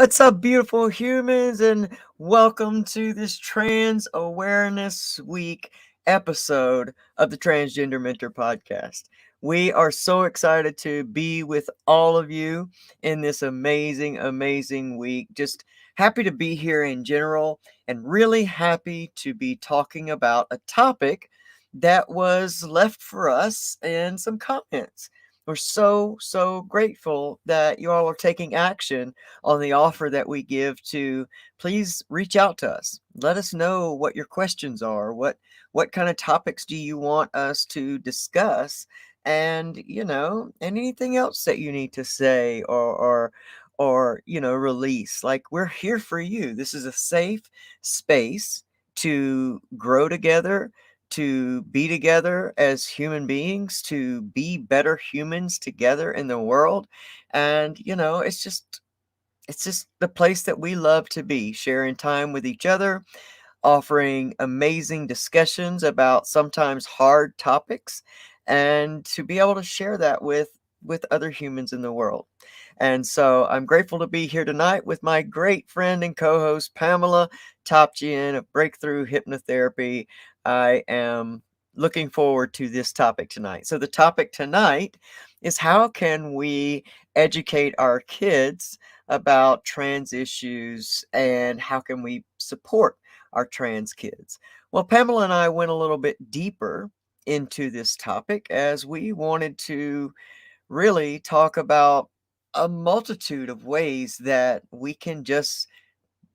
What's up, beautiful humans, and welcome to this Trans Awareness Week episode of the Transgender Mentor Podcast. We are so excited to be with all of you in this amazing week. Just happy to be here in general, and really happy to be talking about a topic that was left for us in some comments. We're so grateful that you all are taking action on the offer that we give to please reach out to us. Let us know what your questions are. What kind of topics do you want us to discuss? And and anything else that you need to say or release. Like, we're here for you. This is a safe space to grow together, to be together as human beings, to be better humans together in the world. And it's just the place that we love to be, sharing time with each other, offering amazing discussions about sometimes hard topics, and to be able to share that with other humans in the world. And so I'm grateful to be here tonight with my great friend and co-host Pamela Topjian of Breakthrough Hypnotherapy. I am looking forward to this topic tonight. So the topic tonight is, how can we educate our kids about trans issues, and how can we support our trans kids? Well, Pamela and I went a little bit deeper into this topic as we wanted to really talk about a multitude of ways that we can just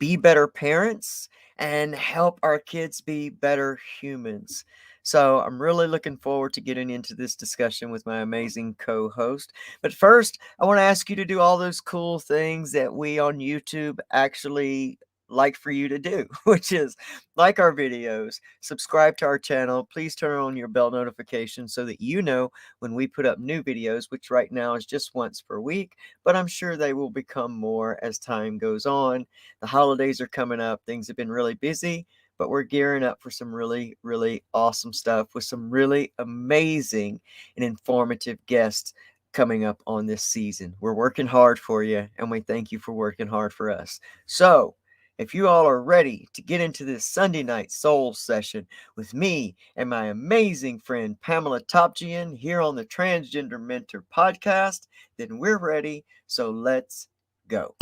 be better parents and help our kids be better humans. So I'm really looking forward to getting into this discussion with my amazing co-host. But first, I want to ask you to do all those cool things that we on YouTube actually like for you to do, which is like our videos, subscribe to our channel, please turn on your bell notifications so that you know when we put up new videos, which right now is just once per week, but I'm sure they will become more as time goes on. The holidays are coming up. Things have been really busy, but we're gearing up for some really awesome stuff with some really amazing and informative guests coming up on this season. We're working hard for you, and we thank you for working hard for us. So, if you all are ready to get into this Sunday night soul session with me and my amazing friend Pamela Topjian here on the Transgender Mentor Podcast, then we're ready. So let's go.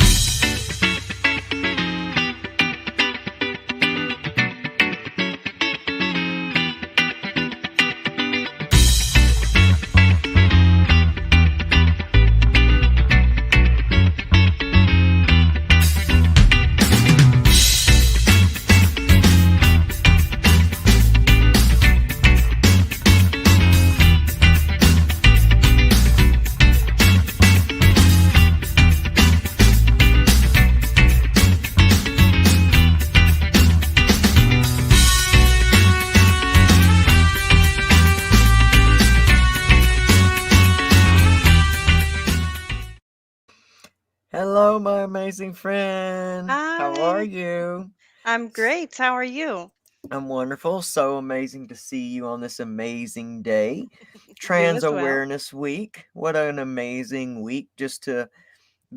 Hello, my amazing friend. How are Hi, you? I'm great. How are you? I'm wonderful. So amazing to see you on this amazing day. You Trans as well. Awareness Week. What an amazing week just to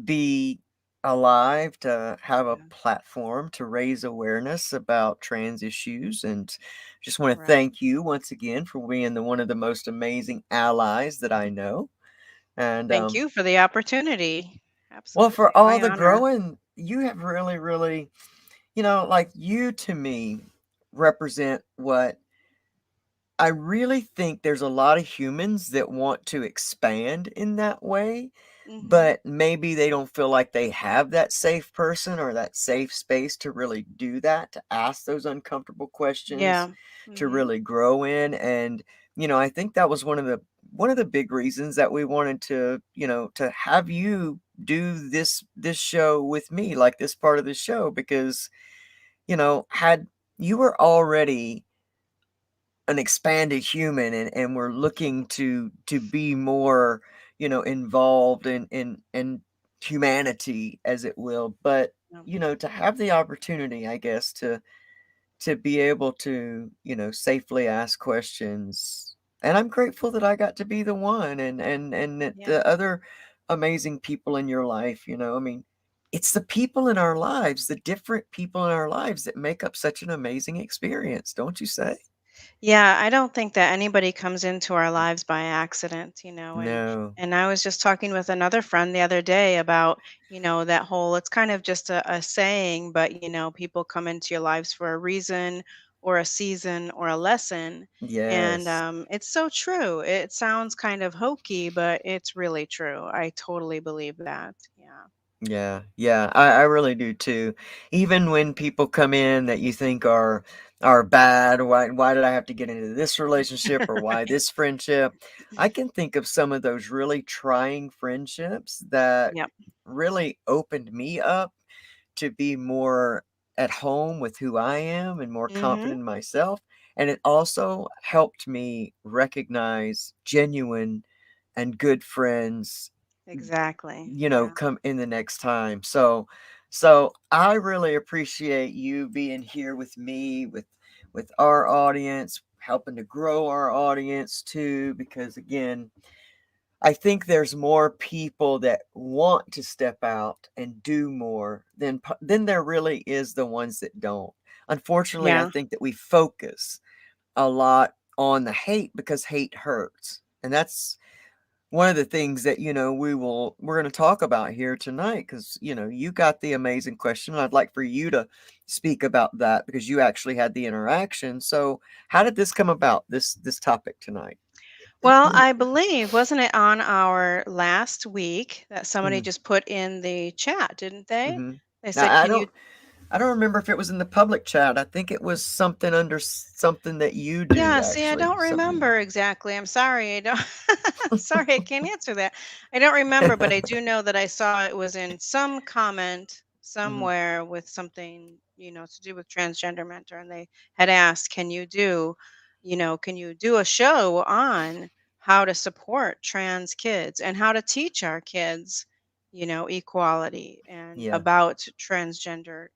be alive, to have a Yeah, platform to raise awareness about trans issues. And just want to right. thank you once again for being one of the most amazing allies that I know. And Thank you for the opportunity. well, Absolutely. for all My the honor. growing, you have really, like, you to me represent what I really think. There's a lot of humans that want to expand in that way, Hmm. but maybe they don't feel like they have that safe person or that safe space to really do that, to ask those uncomfortable questions, Yeah. to Hmm. really grow in. And I think that was one of the big reasons that we wanted to have you do this show with me, like this part of the show, because had you were already an expanded human, and we're looking to be more involved in humanity, as it will. But Yeah. to have the opportunity, I guess, to be able to safely ask questions. And I'm grateful that I got to be the one, and that Yeah. the other amazing people in your life, I mean, it's the people in our lives, the different people in our lives that make up such an amazing experience, don't you say? Yeah, I don't think that anybody comes into our lives by accident, No. and I was just talking with another friend the other day about, that whole it's kind of just a saying, but people come into your lives for a reason or a season or a lesson. And Yes. it's so true. It sounds kind of hokey, but it's really true. I totally believe that. Yeah. Yeah, yeah, I really do too. Even when people come in that you think are bad, why did I have to get into this relationship or why Right. this friendship? I can think of some of those really trying friendships that Yep. really opened me up to be more at home with who I am and more Mhm. confident in myself. And it also helped me recognize genuine and good friends, Exactly. Yeah. come in the next time. So I really appreciate you being here with me, with our audience, helping to grow our audience too, because again, I think there's more people that want to step out and do more than there really is the ones that don't. Unfortunately, I Yeah. think that we focus a lot on the hate because hate hurts. And that's one of the things that we're going to talk about here tonight, because you got the amazing question. I'd like for you to speak about that because you actually had the interaction. So how did this come about, this topic tonight? Well, I believe, wasn't it on our last week that somebody Mm, just put in the chat, didn't they? hmm They now said, "Can you?" I don't remember if it was in the public chat. I think it was something under something that you do, Yeah, see, I actually, don't something remember exactly. I'm sorry. I don't sorry, I can't answer that. I don't remember, but I do know that I saw it was in some comment hmm somewhere with something, to do with transgender mentor, and they had asked, can you do a show on how to support trans kids and how to teach our kids, equality and yeah, about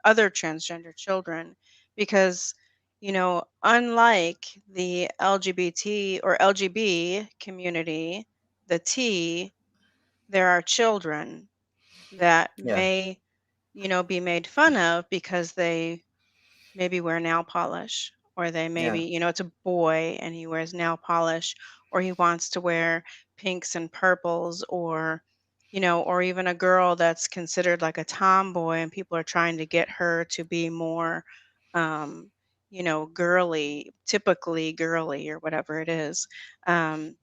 other transgender children because unlike the LGBT or LGB community, the T, there are children that yeah, may, be made fun of because they maybe wear nail polish, or they maybe, yeah, it's a boy and he wears nail polish, or he wants to wear pinks and purples, or even a girl that's considered like a tomboy and people are trying to get her to be more, um, girly, typically girly or whatever it is. Um,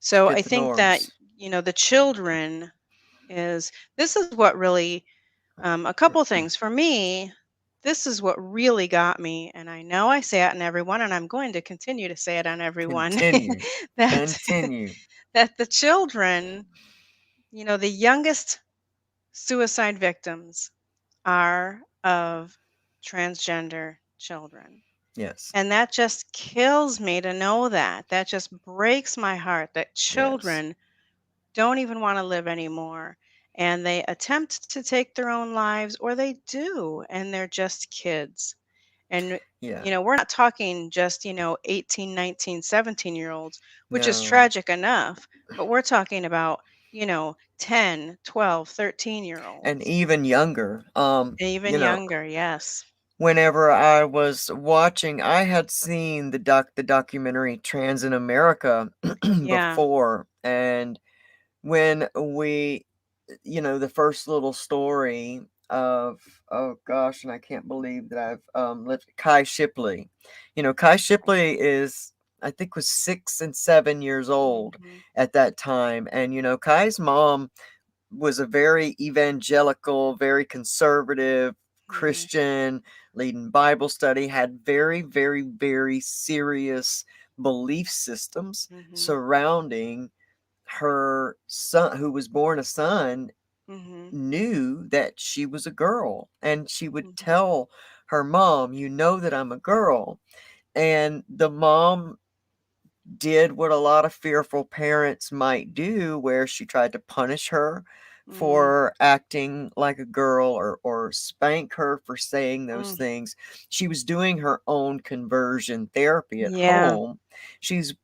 so I fit the think that, norms. the children is this is what really a couple things for me. This is what really got me, and I know I say it on everyone, and I'm going to continue to say it on everyone. Continue, that continue. that the children, the youngest suicide victims are of transgender children. Yes, And that just kills me to know that. That just breaks my heart that yes, children don't even want to live anymore. And they attempt to take their own lives, or they do, and they're just kids. And, yeah, we're not talking just, 18, 19, 17-year olds, which is no. tragic enough, but we're talking about, 10, 12, 13-year And olds, even younger. even younger. Yes. Whenever I was watching, I had seen the documentary Trans in America Yeah. before, and when the first little story of, oh gosh, and I can't believe that I've lived Kai Shipley. Kai Shipley is, I think, was 6 and 7 years old Hmm. at that time, and Kai's mom was a very evangelical, very conservative Hmm. Christian, leading Bible study, had very, very, very serious belief systems Hmm. surrounding her son, who was born a son, Hmm. knew that she was a girl. And she would Hmm. tell her mom, "You know that I'm a girl." And the mom did what a lot of fearful parents might do, where she tried to punish her Mm, for acting like a girl, or spank her for saying those mm. things. She was doing her own conversion therapy at Yeah. home. She's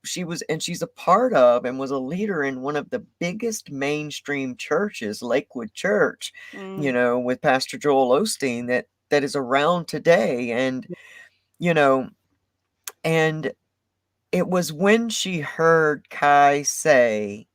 a part of and was a leader in one of the biggest mainstream churches, Lakewood Church, Mm. with Pastor Joel Osteen, that is around today. You know, and it was when she heard Kai say,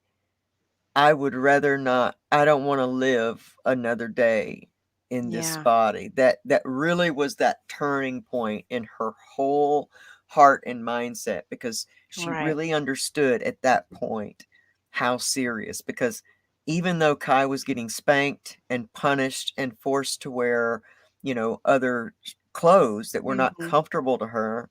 I don't want to live another day in this Yeah. body. That really was that turning point in her whole heart and mindset, because she Right. really understood at that point how serious, because even though Kai was getting spanked and punished and forced to wear, other clothes that were not Mhm. comfortable to her,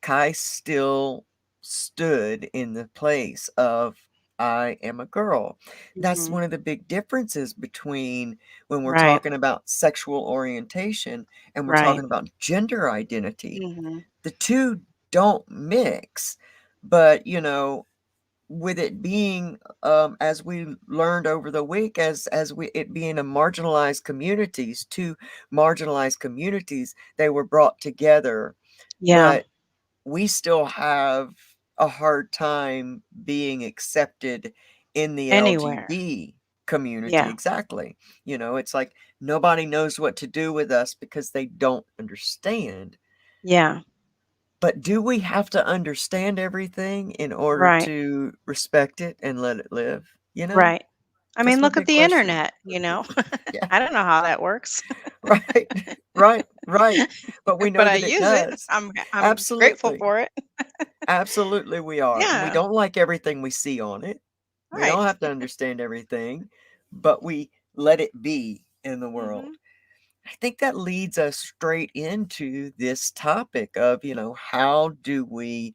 Kai still stood in the place of, I am a girl. That's Mhm. one of the big differences between when we're Right. talking about sexual orientation and we're Right. talking about gender identity. Mhm. The two don't mix. But, with it being, as we learned over the week, as we it being a marginalized communities, two marginalized communities, they were brought together. Yeah. But we still have a hard time being accepted in the Anywhere. LGB community. Yeah. Exactly. It's like nobody knows what to do with us because they don't understand. Yeah. But do we have to understand everything in order Right. to respect it and let it live? You know? Right. I That's mean, my look at big the question. internet, you know? Yeah. I don't know how that works, Right. Right. Right. But we but know I that it use it. does. I'm grateful Absolutely. for it. Absolutely, we are. We Yeah. don't like everything we see on it. We Right. don't have to understand everything, but we let it be in the world. Mhm. I think that leads us straight into this topic of, how do we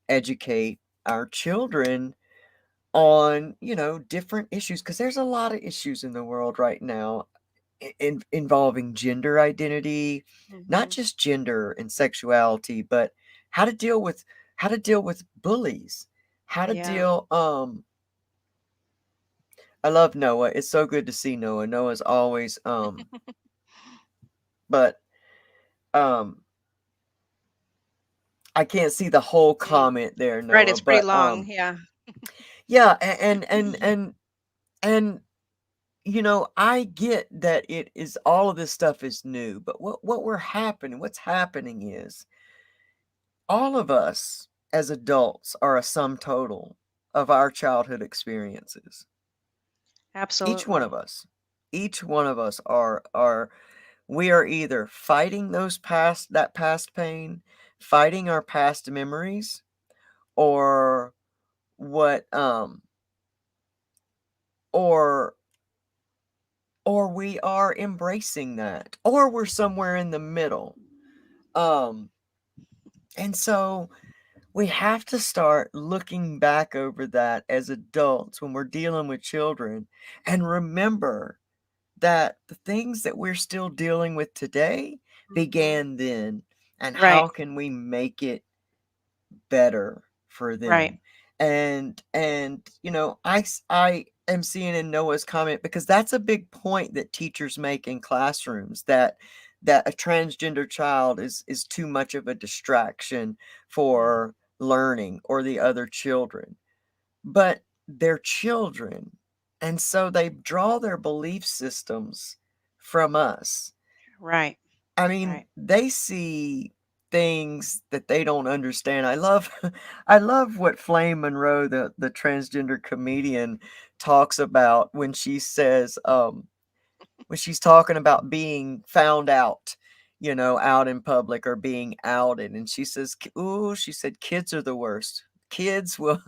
educate our children on, different issues? Because there's a lot of issues in the world right now involving gender identity, not Mhm. just gender and sexuality, but how to deal with how to deal with bullies, how to Yeah. deal. I love Noah. It's so good to see Noah. Noah's always but um, I can't see the whole Mm. comment there, Right, Noah. it's pretty But long. Yeah. yeah, and I get that it is all of this stuff is new, but what's happening is all of us as adults are a sum total of our childhood experiences. Each one Absolutely. of us. Each one of us are we are either fighting that past pain, fighting our past memories, or what or or we are embracing that, or we're somewhere in the middle. Um and so we have to start looking back over that as adults when we're dealing with children, and remember that the things that we're still dealing with today Mhm. began then, and Right. how can we make it better for Right. them? And I am seeing in Noah's comment, because that's a big point that teachers make in classrooms, that a transgender child is too much of a distraction Mm. for learning or the other children. But they're children, and so they draw their belief systems from us. Right. I mean, Right. they see things that they don't understand. I love I love what Flame Monroe, the transgender comedian, talks about when she's talking about being found out, out in public or being outed. And she says, "Ooh," she said, "kids are the worst. Kids will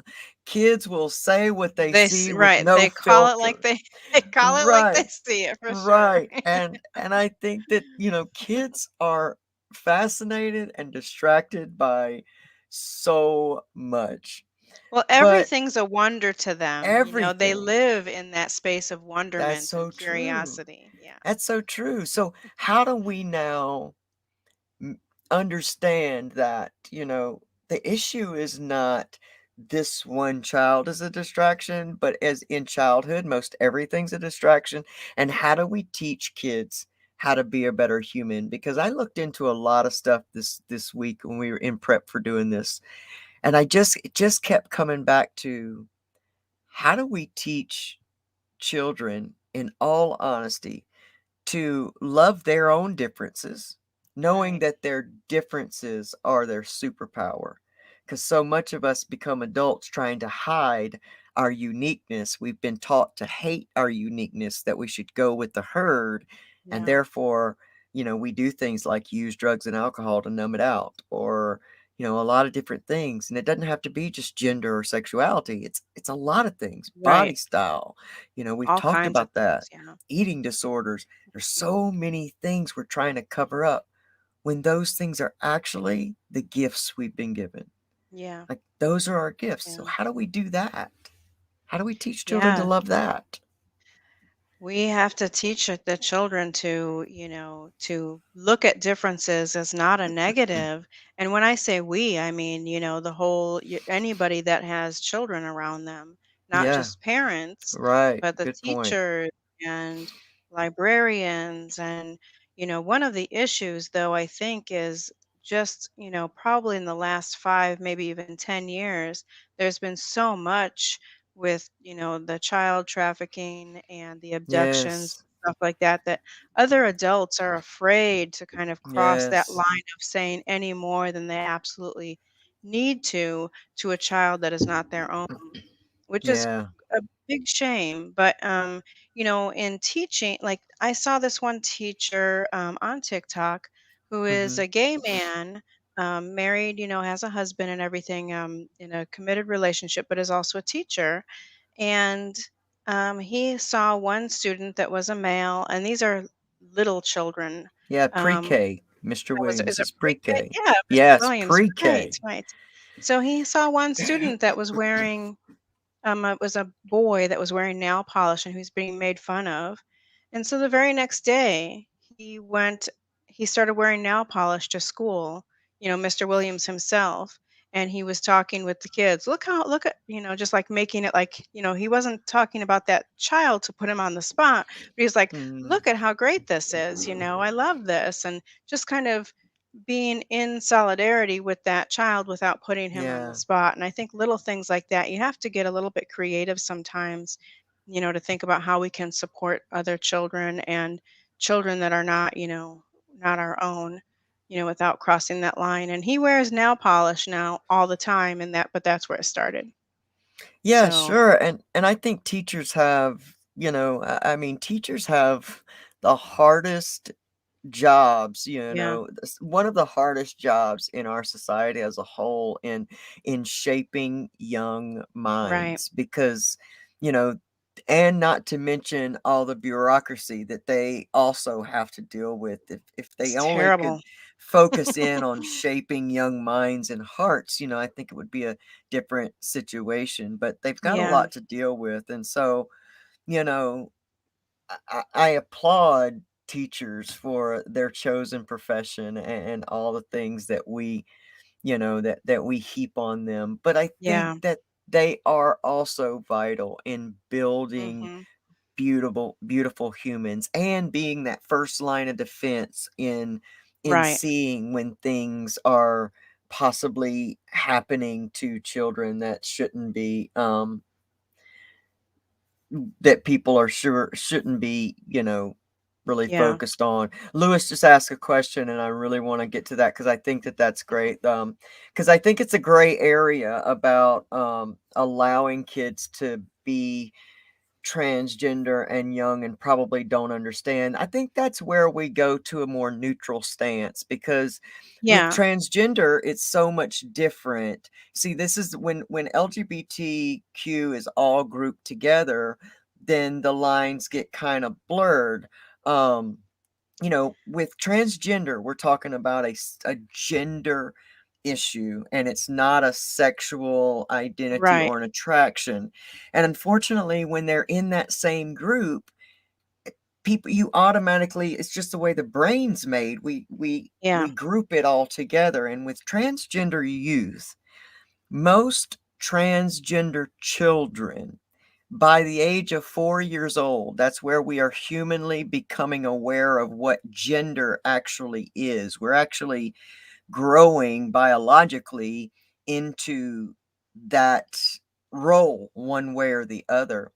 kids will say what they see with Right, no they call it like filter." they they call it like they Right. see it for sure. Right. And I think that, kids are fascinated and distracted by so much. Well, But everything's a wonder to them, you know, they everything, live in that space of that's wonderment and so true. curiosity. Yeah. That's so true. So how do we now understand that, the issue is not this one child is a distraction, but as in childhood, most everything's a distraction. And how do we teach kids how to be a better human? Because I looked into a lot of stuff this week when we were in prep for doing this, and it just kept coming back to how do we teach children, in all honesty, to love their own differences, knowing Right. that their differences are their superpower. Because so much of us become adults trying to hide our uniqueness. We've been taught to hate our uniqueness, that we should go with the herd, and Yeah. therefore, we do things like use drugs and alcohol to numb it out, or a lot of different things. And it doesn't have to be just gender or sexuality. It's a lot of things. Body Right. style. We've All talked kinds of about that. things. Yeah. Eating disorders. There's Mm. so many things we're trying to cover up when those things are actually the gifts we've been given. Yeah. Like, those are our gifts. So Yeah. how do we do that? How do we teach children to Yeah. love that? We have to teach the children to, to look at differences as not a negative. And when I say we, I mean, the whole, anybody that has children around them, not Yeah, just parents, right. but the Good point. teachers and librarians. And, one of the issues, though, I think is just, probably in the last 5, maybe even 10 years, there's been so much with the child trafficking and the abductions, Yes. stuff like that, that other adults are afraid to kind of cross that Yes. line of saying any more than they absolutely need to a child that is not their own, which is Yeah. a big shame. But in teaching, like I saw this one teacher on TikTok who is Mhm. a gay man, married, has a husband and everything, in a committed relationship, but is also a teacher. And he saw one student that was a male, and these are little children. Yeah, Um, pre-K. Mr. is Williams it is pre-K? pre-K. Yeah, Mr. Yes, Williams. Right, pre-K. right. So he saw one student that was wearing, it was a boy that was wearing nail polish and he was being made fun of. And so the very next day, he started wearing nail polish to school, Mr. Williams himself. And he was talking with the kids. Look at, just like making it like, he wasn't talking about that child to put him on the spot, but he's like, Mm, look at how great this is. I love this. And just kind of being in solidarity with that child without putting him on the yeah. spot. And I think little things like that, you have to get a little bit creative sometimes, to think about how we can support other children and children that are not, not our own, without crossing that line. And he wears nail polish now all the time, and but that's where it started. Yeah, So, sure. And I think teachers have, I mean, teachers have the hardest jobs, yeah, one of the hardest jobs in our society as a whole, in shaping young right. minds, because you know and not to mention all the bureaucracy that they also have to deal with. If It's they only could terrible. focus in on shaping young minds and hearts, I think it would be a different situation, but they've got a Yeah, lot to deal with. And so, you know I applaud teachers for their chosen profession, and all the things that we heap on them. But I think yeah. that they are also vital in building Hmm. beautiful humans, and being that first line of defense in Right. seeing when things are possibly happening to children that shouldn't be, that people are sure shouldn't be, really Yeah. focused on. Lewis just asked a question, and I really want to get to that because I think that that's great. Because I think it's a gray area about allowing kids to be transgender and young and probably don't understand. I think that's where we go to a more neutral stance, because with Yeah. transgender it's so much different. See, this is when LGBTQ is all grouped together, then the lines get kind of blurred. Um with transgender, we're talking about a gender issue, and it's not a sexual identity Right. or an attraction. And unfortunately, when they're in that same group, people you automatically, it's just the way the brain's made. We Yeah. group it all together. And with transgender youth, most transgender children by the age of 4 years old. That's where we are humanly becoming aware of what gender actually is. We're actually growing biologically into that role one way or the other.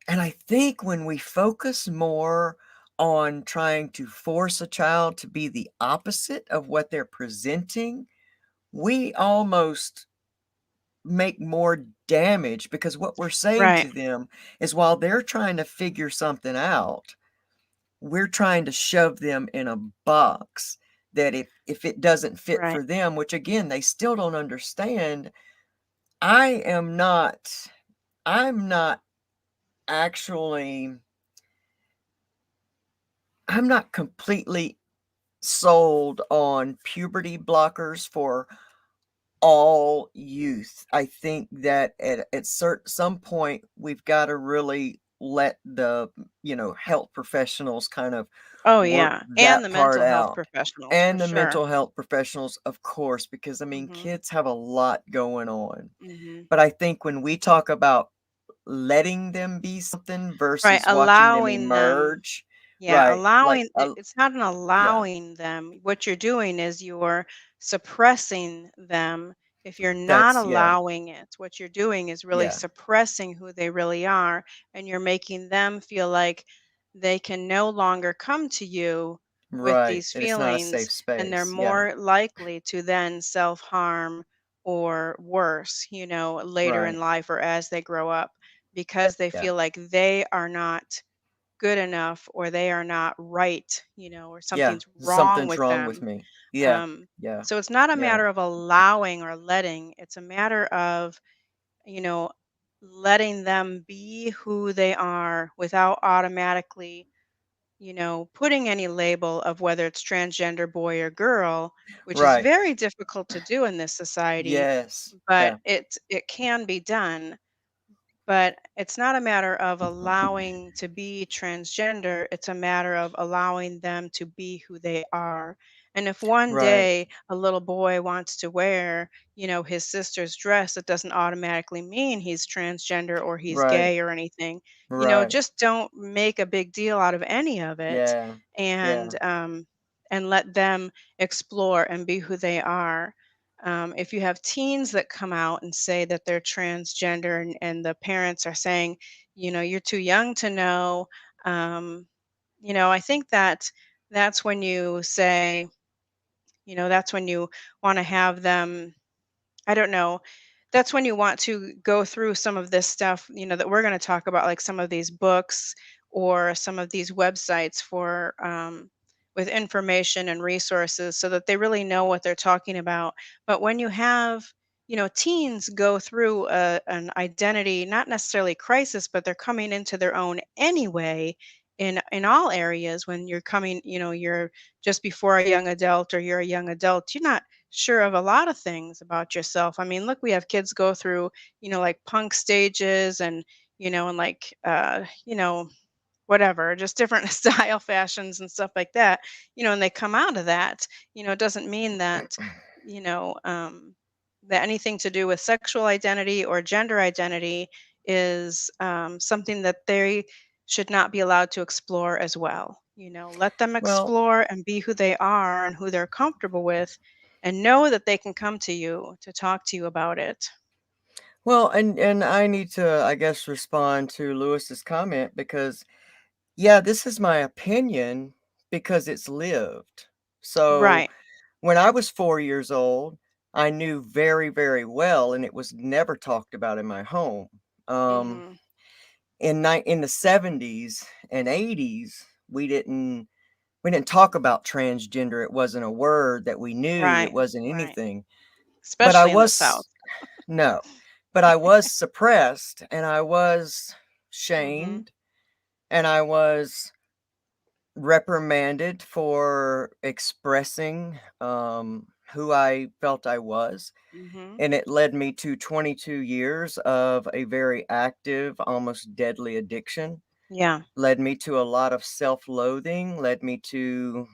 And I think when we focus more on trying to force a child to be the opposite of what they're presenting, we almost make more damage, because what we're saying Right. to them is, while they're trying to figure something out, we're trying to shove them in a box that if it doesn't fit Right. for them, which again they still don't understand. I am not i'm not actually I'm not completely sold on puberty blockers for all youth. I think that at some point we've got to really let the health professionals kind of Oh, work yeah, and that the part mental health out, professionals for and the sure. mental health professionals, of course, because I mean Mhm. kids have a lot going on. Mhm. But I think when we talk about letting them be something Right, versus watching them allowing them. emerge, Yeah, right? Like allowing it's not an yeah, allowing them. What you're doing is you're suppressing them. If you're not that's yeah, allowing it, what you're doing is really yeah, suppressing who they really are, and you're making them feel like they can no longer come to you with right. these That it's not a feelings, safe and they're space. Yeah, more likely to then self-harm or worse, later in right. life or as they grow up because they Yeah. feel like they are not good enough or they are not right, or Yeah, something's wrong something's with wrong with them. me. Yeah, Um, yeah, so it's not a yeah, matter of allowing or letting, it's a matter of, you know, letting them be who they are without automatically, putting any label of whether it's transgender boy or girl, which is right. very difficult to do in this society, Yes, but yeah, it can be done. But it's not a matter of allowing to be transgender, it's a matter of allowing them to be who they are. And if one right, day a little boy wants to wear, his sister's dress, it doesn't automatically mean he's transgender or he's right, gay or anything. right. Just don't make a big deal out of any of it, Yeah, yeah, and let them explore and be who they are. If you have teens that come out and say that they're transgender, and the parents are saying, you're too young to know, um, I think that that's when you say, that's when you want to have them, I don't know. That's when you want to go through some of this stuff, that we're going to talk about, like some of these books or some of these websites for with information and resources so that they really know what they're talking about. But when you have, teens go through an identity, not necessarily crisis, but they're coming into their own anyway in all areas. When you're coming, you're just before a young adult or you're a young adult, you're not sure of a lot of things about yourself. I mean, look, we have kids go through, like punk stages and like whatever, just different style fashions and stuff like that, and they come out of that, it doesn't mean that, you know, um that anything to do with sexual identity or gender identity is something that they should not be allowed to explore as well. Let them well, explore and be who they are and who they're comfortable with, and know that they can come to you to talk to you about it. and I need to, I guess, respond to Lewis's comment, because yeah, this is my opinion because it's lived. So Right. when I was 4 years old, I knew very, very well, and it was never talked about in my home. Um, Mhm. in the 70s and 80s, we didn't talk about transgender. It wasn't a word that we knew. It Right. wasn't Right. anything. But I Especially in the was South. no, but I was suppressed, and I was Mhm. shamed, and I was reprimanded for expressing who I felt I was. Mhm. And it led me to 22 years of a very active, almost deadly addiction. Yeah. Led me to a lot of self loathing, led me to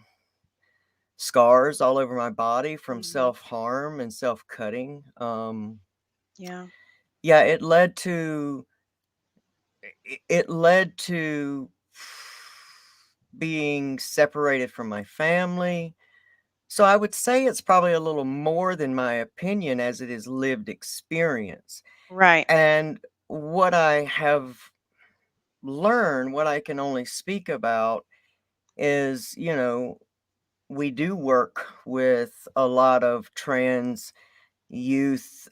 scars all over my body from Mhm. self harm and self cutting. Yeah. Yeah, it led to being separated from my family. So I would say it's probably a little more than my opinion as it is lived experience. Right. And what I have learned, what I can only speak about is, we do work with a lot of trans youth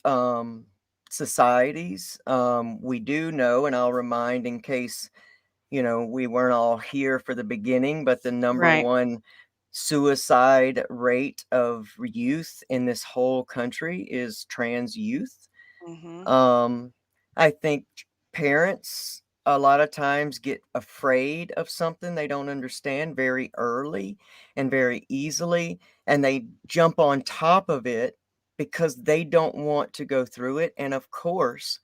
societies. We do know, and I'll remind in case, we weren't all here for the beginning, but the number Right. one suicide rate of youth in this whole country is trans youth. Mhm. Um, I think parents a lot of times get afraid of something they don't understand very early and very easily, and they jump on top of it because they don't want to go through it. And of course,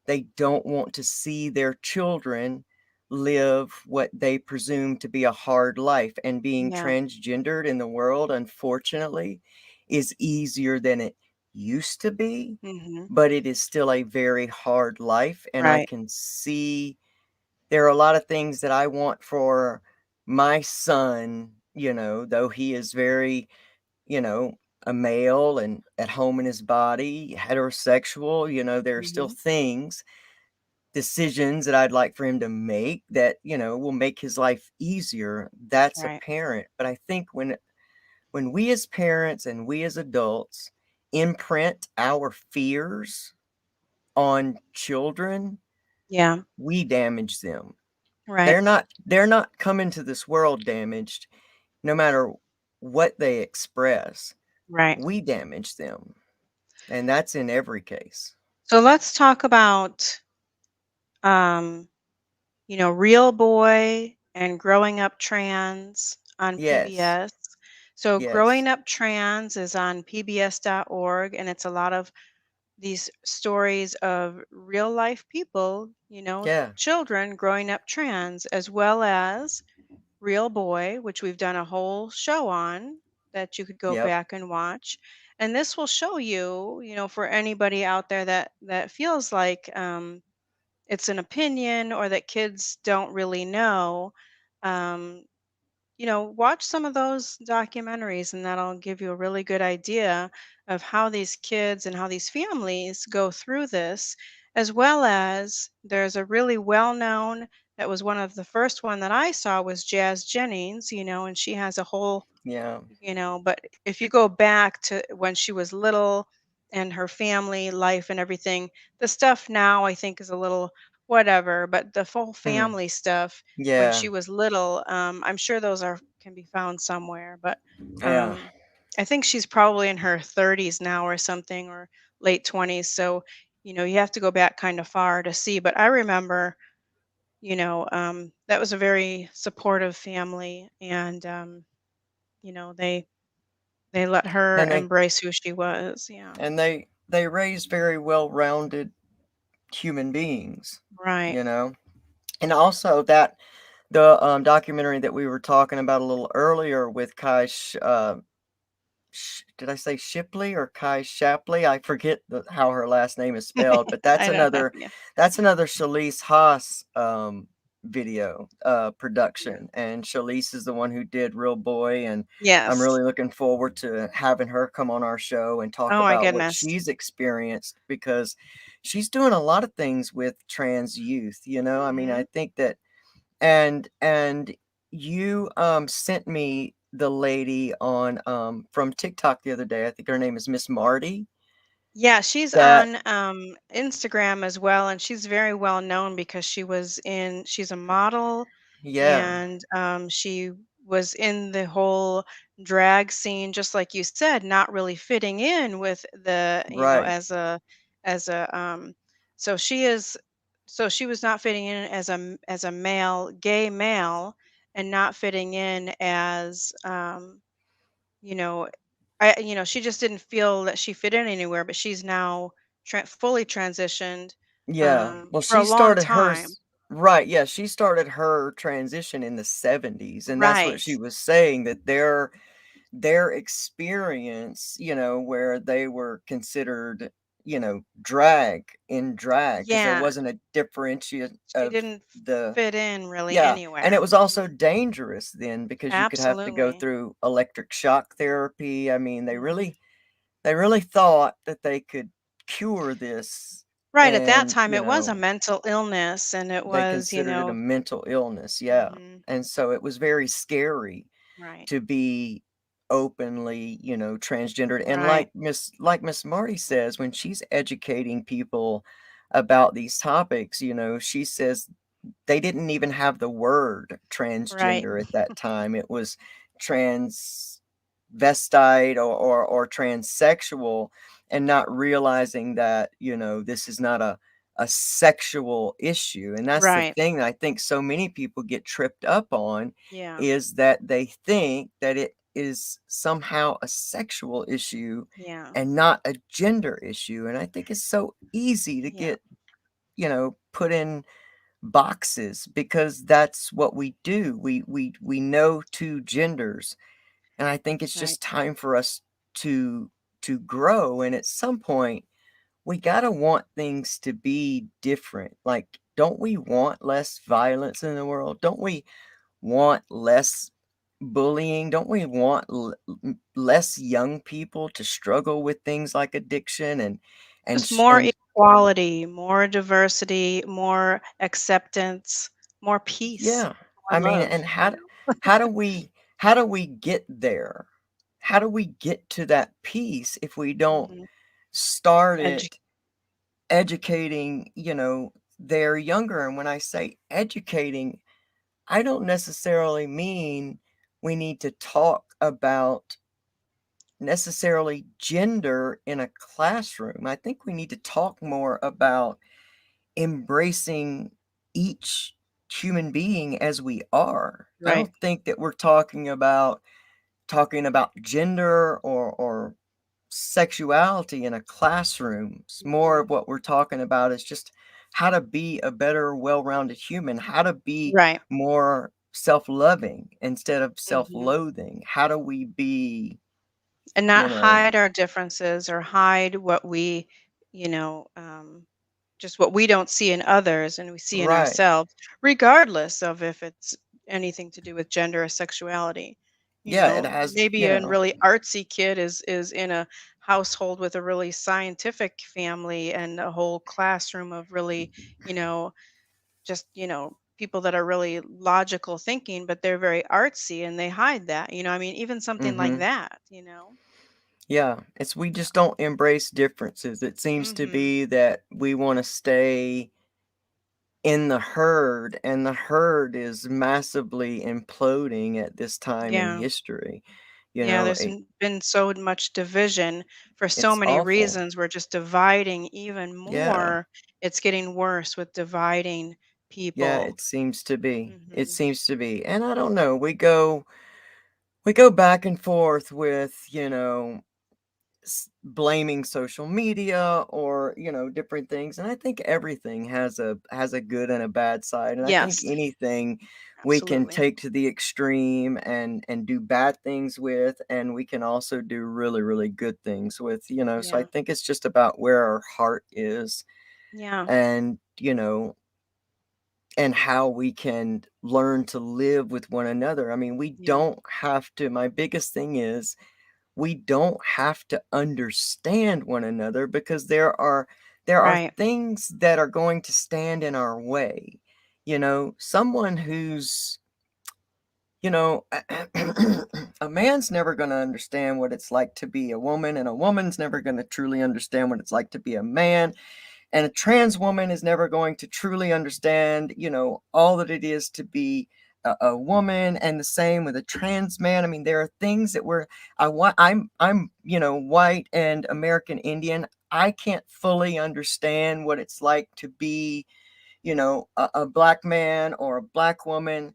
they don't want to see their children live what they presume to be a hard life. And being Yeah. transgendered in the world, unfortunately, is easier than it used to be, Mhm. but it is still a very hard life. And I Right. can see there are a lot of things that I want for my son, though he is very, you know, a male and at home in his body, heterosexual, there are still Mhm. things, decisions that I'd like for him to make that, will make his life easier. That's Right. apparent. But I think when we as parents and we as adults imprint our fears on children, Yeah. we damage them. Right. They're not coming to this world damaged no matter what they express. Right. We damage them. And that's in every case. So let's talk about um, Real Boy and Growing Up Trans on Yes. PBS. So Yes. Growing Up Trans is on pbs.org, and it's a lot of these stories of real life people, Yeah. children growing up trans, as well as Real Boy, which we've done a whole show on that you could go Yep. back and watch. And this will show you, for anybody out there that feels like it's an opinion or that kids don't really know. Um, watch some of those documentaries, and that'll give you a really good idea of how these kids and how these families go through this. As well as there's a really well known, that was one of the first one that I saw, was Jazz Jennings, and she has a whole, Yeah. but if you go back to when she was little and her family life and everything, the stuff now I think is a little whatever, but the full Mhm. family stuff when Yeah. she was little, I'm sure those are can be found somewhere. But Yeah. um, I think she's probably in her 30s now or something, or late 20s. So you have to go back kind of far to see. But I remember, that was a very supportive family, and they let her And they embrace who she was. Yeah. and they raise very well-rounded human beings, Right. you know? And also that the, documentary that we were talking about a little earlier with did I say Shipley or Kai Shapley? I forget how her last name is spelled, but that's I don't know. another Yeah. that's another Shalise Haas video Yeah. production, and Shalise is the one who did Real Boy, and I'm Yes. really looking forward to having her come on our show and talk Oh my about what goodness. she's experienced because she's doing a lot of things with trans youth. I mean, I Hmm. think that and you, sent me the lady on, from TikTok the other day. I think her name is Miss Marty. Yeah, she's That on Instagram as well, and she's very well known because she's a model, Yeah, and she was in the whole drag scene, just like you said, not really fitting in with the, right. as a so she was not fitting in as a male, gay male, and not fitting in as you know she just didn't feel that she fit in anywhere, but she's now fully transitioned Yeah. Well, for a she long started time. hers right, yeah, she started her transition in the '70s, and that's what Right. she was saying, that their experience, where they were considered, drag because there Yeah, wasn't a differentiate she of didn't the fit in really yeah, and it anywhere. was also dangerous then because you could have to go Absolutely. through electric shock therapy. I mean, Mhm. they really thought that they could cure this, Right, at that and, time, it was a mental illness, and it they was, considered it a mental illness, yeah, mhm, and so it was very scary right, to be openly, transgendered. And right. like Miss Marty says, when she's educating people about these topics, she says they didn't even have the word Right. transgender at that time. It was transvestite or transsexual, and not realizing that, this is not a sexual issue. And that's the Right. thing that I think so many people get tripped up on, Yeah. is that they think that it is somehow a sexual issue Yeah. and not a gender issue. And I think it's so easy to Yeah. get, put in boxes because that's what we do. We know two genders, and I think it's Right. just time for us to grow. And at some point, we gotta want things to be different. Like, don't we want less violence in the world? Don't we want less bullying? Don't we want less young people to struggle with things like addiction Just more and equality, more diversity, more acceptance, more peace, yeah. more I mean, love, and how do we get there? How do we get to that peace if we don't Mhm. start Edu it educating, their younger? And when I say educating, I don't necessarily mean we need to talk about necessarily gender in a classroom. I think we need to talk more about embracing each human being as we are. I Right. don't think that we're talking about gender or sexuality in a classroom. It's more Mhm. of what we're talking about is just how to be a better, well-rounded human, how to be Right. more self-loving instead of Mhm. self-loathing. How do we be, And you not know hide our differences or hide what we, you know, um, just what we don't see in others and we see in right. ourselves, regardless of if it's anything to do with gender or sexuality. Yeah, it has, Maybe a really artsy kid is in a household with a really scientific family and a whole classroom of really, you know, just, people that are really logical thinking, but they're very artsy and they hide that, I mean, even something like mhm. that. Yeah, it's we just don't embrace differences. It seems to Mhm. be that we wanna stay in the herd, and the herd is massively imploding at this time in Yeah. history. Yeah, It been so much division for so it's many awful. reasons. We're just dividing even Yeah. more. It's getting worse with dividing Yeah, people. it seems to be. It Mhm. seems to be. And I don't know, we go back and forth with, blaming social media or, different things. And I think everything has a good and a bad side. And I think Yes, anything we can absolutely. take to the extreme and do bad things with, and we can also do really, really good things with, so I Yeah. think it's just about where our heart is, Yeah. and and how we can learn to live with one another. I mean, we Yeah. don't have to. My biggest thing is we don't have to understand one another, because there are Right. things that are going to stand in our way. Someone who's, you know, a man's never going to understand what it's like to be a woman, and a woman's never going to truly understand what it's like to be a man, and a trans woman is never going to truly understand, all that it is to be a woman, and the same with a trans man. I mean, there are things that I'm, white and American Indian. I can't fully understand what it's like to be, a black man or a black woman.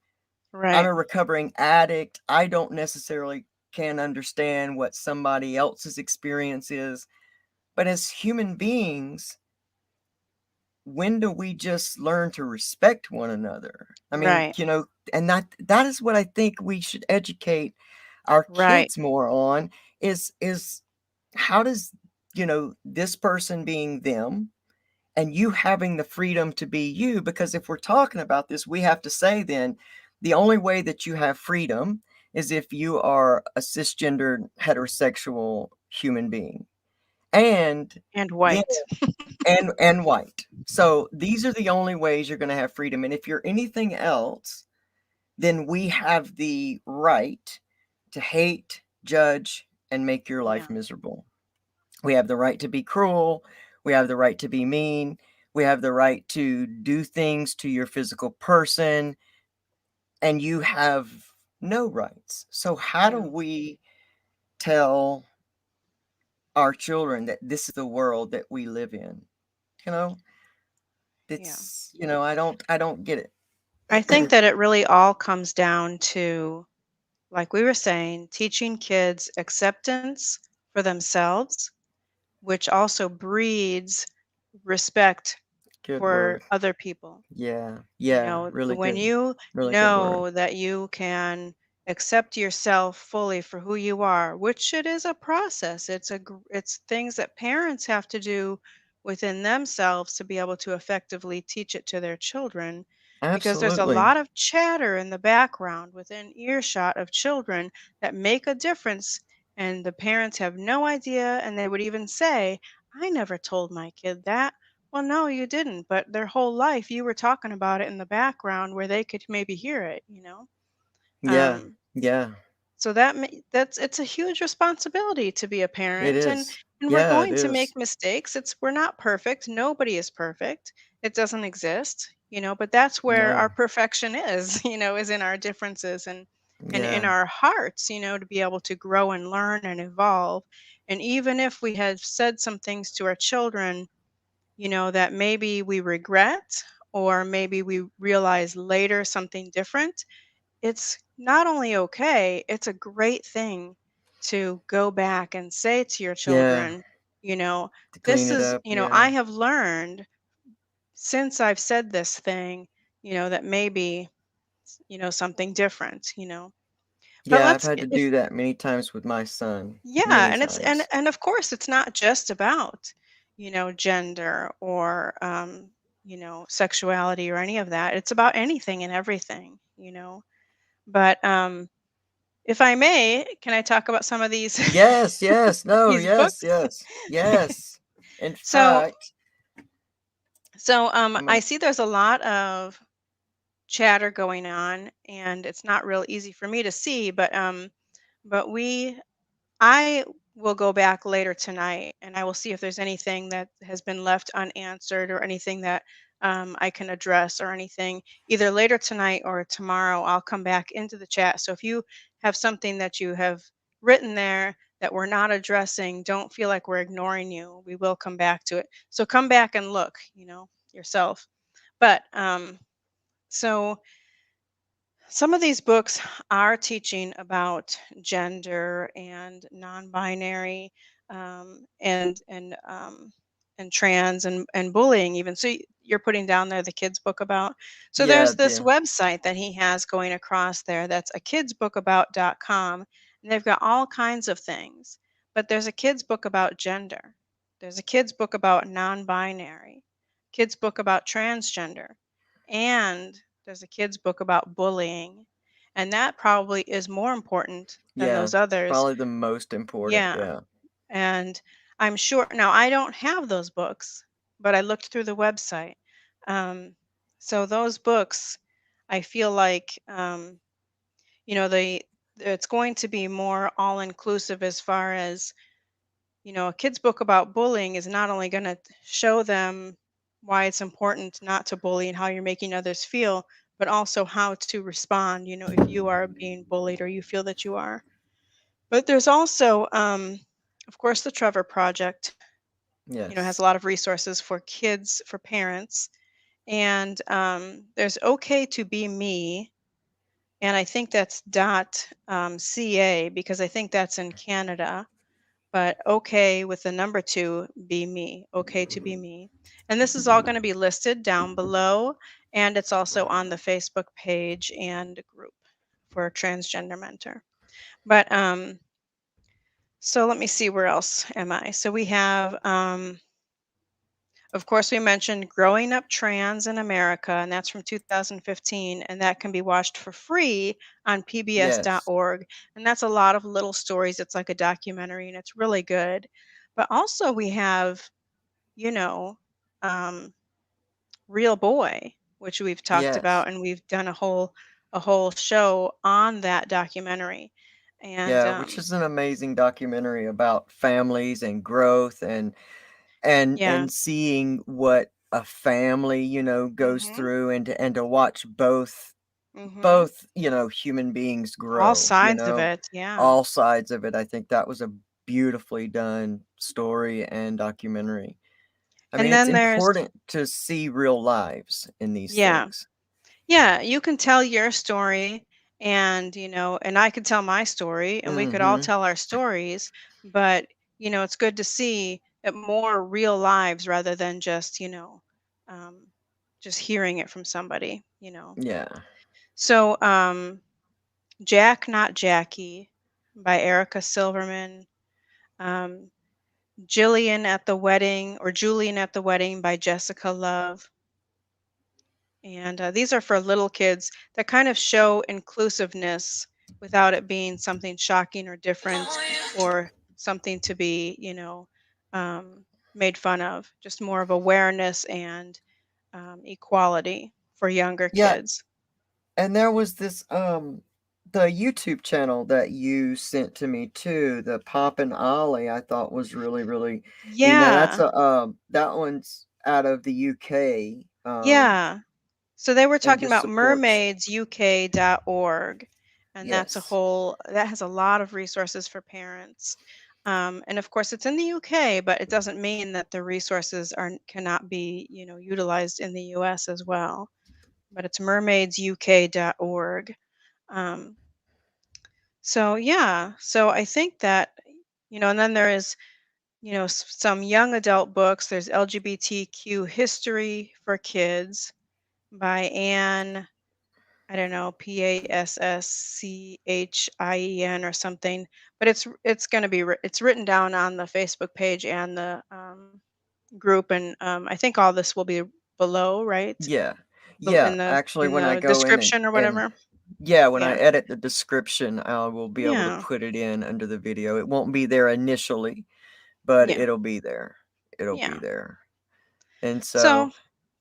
I'm Right. a recovering addict. I don't necessarily can understand what somebody else's experience is. But as human beings, when do we just learn to respect one another? I mean, Right. and that is what I think we should educate our Right. kids more on, is how does this person being them and you having the freedom to be you. Because if we're talking about this, we have to say then the only way that you have freedom is if you are a cisgendered heterosexual human being. And And then white. and white. So these are the only ways you're going to have freedom. And if you're anything else, then we have the right to hate, judge, and make your life Yeah. miserable. We have the right to be cruel. We have the right to be mean. We have the right to do things to your physical person, and you have no rights. So, how do Yeah. we tell our children that this is the world that we live in? You know, Yeah. I don't get I think it. that it really all comes down to, like we were saying, teaching kids acceptance for themselves, which also breeds respect Good for word. other people. Yeah, You yeah, know, really when good, you really good word. know that you can accept yourself fully for who you are, which it is a process. It's things that parents have to do within themselves to be able to effectively teach it to their children, because there's a Absolutely. lot of chatter in the background within earshot of children that make a difference, and the parents have no idea, and they would even say, "I never told my kid that." Well, no, you didn't, but their whole life you were talking about it in the background where they could maybe hear it, you know? Yeah, Um, yeah, so that's it's a huge responsibility to be a it parent, and is. we're Yeah, it going to make is. mistakes. We're not perfect. Nobody is perfect. It doesn't exist, but that's where No. our perfection is, is in our differences and in Yeah, our hearts, to be able to grow and learn and evolve. And even if we had said some things to our children, that maybe we regret, or maybe we realize later something different, it's not only okay, it's a great thing to go back and say to your yeah, children, you know, to clean this it is, up, yeah. I have learned since I've said this thing, that maybe, something different, But Yeah, I've let's, had to do that many times with my son, yeah, many and it's and times. and of course it's not just about, gender or sexuality or any of that. It's about anything and everything. But if I may, can I talk about some of these Yes, yes, no, these yes, books? yes, yes. In So fact, I my see there's a lot of chatter going on, and it's not real easy for me to see, but I will go back later tonight and I will see if there's anything that has been left unanswered, or anything that I can address, or anything either later tonight or tomorrow. I'll come back into the chat. So if you have something that you have written there that we're not addressing, don't feel like we're ignoring you. We will come back to it. So come back and look, yourself. But so some of these books are teaching about gender and non-binary, and trans and bullying even. So you're putting down there the kids book about. So yeah, there's this yeah, website that he has going across there, that's a kidsbookabout.com, and they've got all kinds of things. But there's a kids book about gender. There's a kids book about non-binary, kids book about transgender, and there's a kid's book about bullying, and that probably is more important than yeah. those others. Probably the most important, Yeah, yeah. and I'm sure now I don't have those books, but I looked through the website. Um, so those books, I feel like, they it's going to be more all inclusive, as far as, a kid's book about bullying is not only going to show them why it's important not to bully and how you're making others feel, but also how to respond, if you are being bullied or you feel that you are. But there's also, of course, the Trevor Project, has a Yes. lot of resources for kids, for parents. And there's Okay to Be Me. And I think that's .ca, because I think that's in Canada, but okay with the number two, be me, okay to be me. And this is all going to be listed down below. And it's also on the Facebook page and group for Transgender Mentor. But So let me see, where else am I? So we have, of course, we mentioned Growing Up Trans in America, and that's from 2015, and that can be watched for free on Yes. pbs.org. And that's a lot of little stories. It's like a documentary, and it's really good. But also, we have, you know, um, Real Boy, which we've talked Yes. about, and we've done a whole show on that documentary. And Yeah, which is an amazing documentary about families and growth and yeah, and seeing what a family, goes mhm, through and to watch mhm, both, human beings all grow, sides of it, yeah. all sides of it. I think that was a beautifully done story and documentary. I And mean, it's then there's, important to see real lives in these yeah, things. yeah, you can tell your story, and and I could tell my story, and we could all Mhm. tell our stories, but it's good to see more real lives rather than um, just hearing it from somebody. Yeah. So, Jack Not Jackie by Erica Silverman, um, Jillian at the Wedding, or Julian at the Wedding by Jessica Love. And these are for little kids that kind of show inclusiveness without it being something shocking or different, or something to be, um, made fun of. Just more of awareness and equality for younger Yeah, kids. and there was this the YouTube channel that you sent to me too, the Pop and Ollie, I thought was really, really neat. Now that's Yeah, that one's out of the UK, yeah. So they were and talking just about supports. mermaidsuk.org, and Yes. that has a lot of resources for parents. And of course, it's in the UK, but it doesn't mean that the resources cannot be, utilized in the US as well. But it's mermaidsuk.org. Um, so yeah, so I think that, and then there is, some young adult books. There's LGBTQ History for Kids by Anne, I don't know, Passchien or something, but it's going to be it's written down on the Facebook page and the group, and I think all this will be below, right? Yeah. In Yeah, the actually when I go in and description or and whatever. yeah, when I Yeah, edit the description, I will be able to yeah, put it in under the video. It won't be there initially, but yeah, it'll be there. It'll be yeah. there. And So so,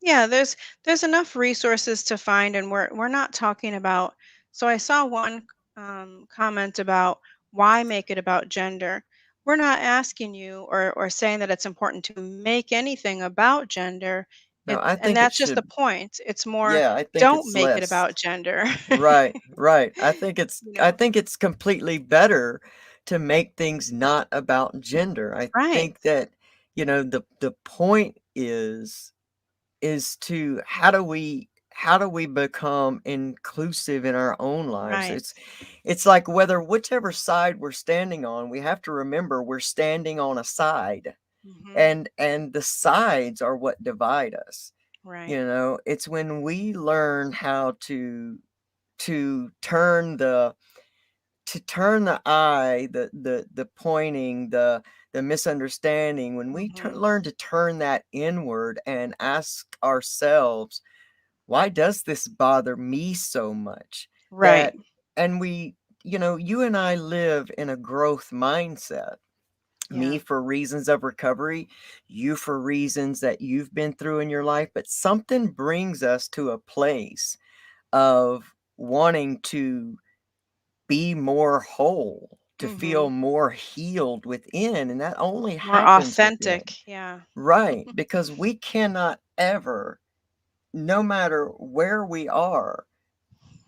yeah, there's enough resources to find, and we're not talking about. So I saw one comment about why make it about gender. We're not asking you or saying that it's important to make anything about gender. no, I And think it that's just the should. point. It's more, Yeah, I think don't it's make it less. about gender. Right, right. I think it's you I know, think it's completely better to make things not about gender. I right, think that, the point is to how do we become inclusive in our own lives? right. It's like whether whichever side we're standing on, we have to remember we're standing on a side, Hmm. and the sides are what divide us. Right. It's when we learn how to turn the eye, the pointing, the misunderstanding, when we Hmm. learn to turn that inward and ask ourselves, why does this bother me so much? Right. That and we you and I live in a growth mindset. Me Yeah. for reasons of recovery, you for reasons that you've been through in your life, but something brings us to a place of wanting to be more whole, to feel Hmm. more healed within, and that only More happens within. authentic. Yeah. Right, because we cannot ever, no matter where we are,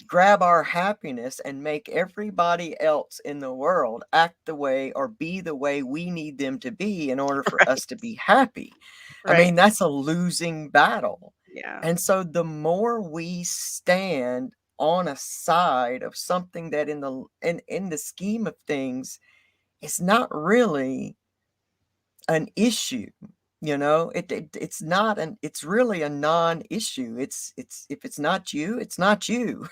grab our happiness and make everybody else in the world act the way or be the way we need them to be in order for Right. us to be happy. I Right. mean, that's a losing battle. Yeah. And so the more we stand on a side of something that in the scheme of things is not really an issue, it's not it's really a non-issue. It's if it's not you, it's not you.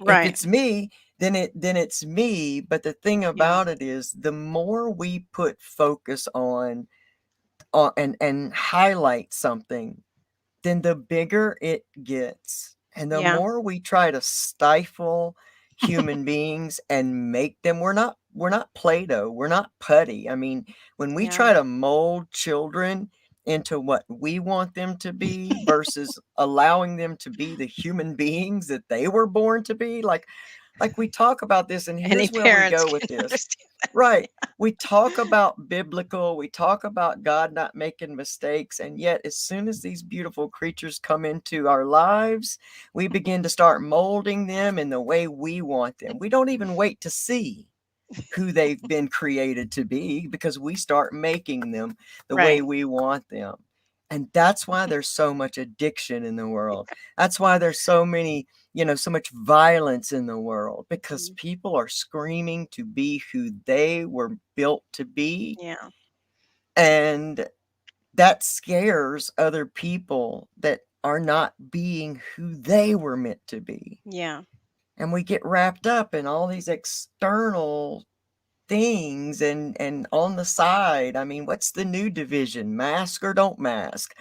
If Right. it's me, then it's me. But the thing Yeah. about it is, the more we put focus on and highlight something, then the bigger it gets. And the Yeah. more we try to stifle human beings and make them, we're not Play-Doh, we're not putty. I mean, when we Yeah. try to mold children into what we want them to be versus allowing them to be the human beings that they were born to be, like we talk about this, and Any here's where we parents go with can this. understand Right. that. We talk about biblical, we talk about God not making mistakes, and yet as soon as these beautiful creatures come into our lives, we begin to start molding them in the way we want them. We don't even wait to see who they've been created to be because we start making them the way Right. we want them. And that's why there's so much addiction in the world. That's why there's so many, so much violence in the world, because Mhm. people are screaming to be who they were built to be. Yeah. And that scares other people that are not being who they were meant to be. Yeah. And we get wrapped up in all these external things, and on the side, I mean, what's the new division? Mask or don't mask,